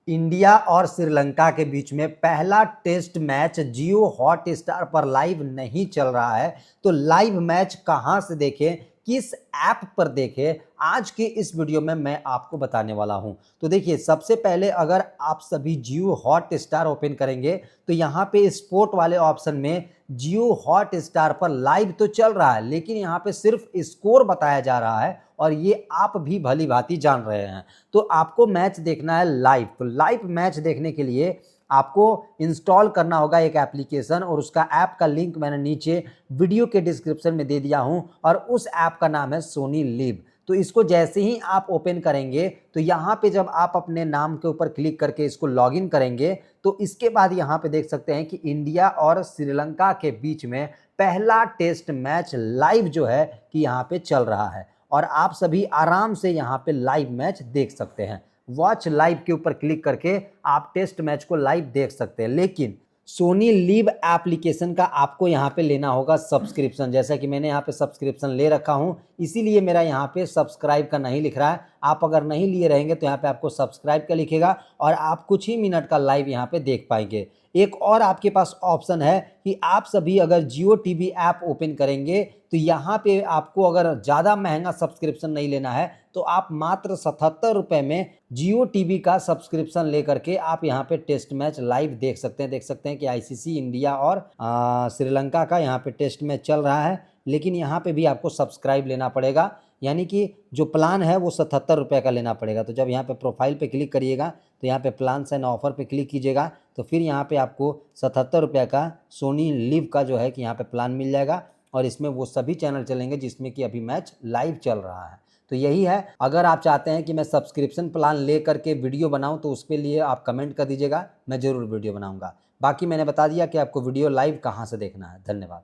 India और श्रीलंका के बीच में पहला टेस्ट मैच जियो हॉटस्टार पर लाइव नहीं चल रहा है। तो लाइव मैच कहां से देखें, किस ऐप पर देखें, आज के इस वीडियो में मैं आपको बताने वाला हूं। तो देखिए, सबसे पहले अगर आप सभी जियो हॉटस्टार ओपन करेंगे तो यहां पे स्पोर्ट वाले ऑप्शन में जियो हॉटस्टार पर लाइव तो चल रहा है, लेकिन यहां पे सिर्फ स्कोर बताया जा रहा है और ये आप भी भली भांति जान रहे हैं। तो आपको मैच देखना है लाइव। तो लाइव मैच देखने के लिए आपको इंस्टॉल करना होगा एक एप्लीकेशन, और उसका ऐप का लिंक मैंने नीचे वीडियो के डिस्क्रिप्शन में दे दिया हूं, और उस ऐप का नाम है सोनी लिव। तो इसको जैसे ही आप ओपन करेंगे तो यहाँ पे जब आप अपने नाम के ऊपर क्लिक करके इसको लॉगिन करेंगे तो इसके बाद यहाँ पे देख सकते हैं कि इंडिया और श्रीलंका के बीच में पहला टेस्ट मैच लाइव जो है कि यहाँ पे चल रहा है, और आप सभी आराम से यहाँ पे लाइव मैच देख सकते हैं। वॉच लाइव के ऊपर क्लिक करके आप टेस्ट मैच को लाइव देख सकते हैं। लेकिन सोनी लिव एप्लीकेशन का आपको यहाँ पे लेना होगा सब्सक्रिप्शन। जैसा कि मैंने यहाँ पे सब्सक्रिप्शन ले रखा हूँ, इसीलिए मेरा यहाँ पे सब्सक्राइब का नहीं लिख रहा है। आप अगर नहीं लिए रहेंगे तो यहाँ पे आपको सब्सक्राइब का लिखेगा और आप कुछ ही मिनट का लाइव यहाँ पे देख पाएंगे। एक और आपके पास ऑप्शन है कि आप सभी अगर जियो टीवी ऐप ओपन करेंगे तो यहाँ पे आपको अगर ज़्यादा महंगा सब्सक्रिप्शन नहीं लेना है तो आप मात्र 77 रुपये में जियो टीवी का सब्सक्रिप्शन लेकर के आप यहाँ पे टेस्ट मैच लाइव देख सकते हैं। देख सकते हैं कि आईसीसी इंडिया और श्रीलंका का यहाँ पे टेस्ट मैच चल रहा है, लेकिन यहाँ पे भी आपको सब्सक्राइब लेना पड़ेगा, यानी कि जो प्लान है वो 77 रुपये का लेना पड़ेगा। तो जब यहाँ पे प्रोफाइल पे क्लिक करिएगा तो यहाँ पे प्लान्स एंड ऑफर पे क्लिक कीजिएगा तो फिर यहाँ पे आपको 77 रुपये का सोनी लिव का जो है कि यहाँ पे प्लान मिल जाएगा, और इसमें वो सभी चैनल चलेंगे जिसमें कि अभी मैच लाइव चल रहा है। तो यही है। अगर आप चाहते हैं कि मैं सब्सक्रिप्शन प्लान ले करके वीडियो बनाऊं तो उसके लिए आप कमेंट कर दीजिएगा, मैं ज़रूर वीडियो बनाऊंगा। बाकी मैंने बता दिया कि आपको वीडियो लाइव कहां से देखना है। धन्यवाद।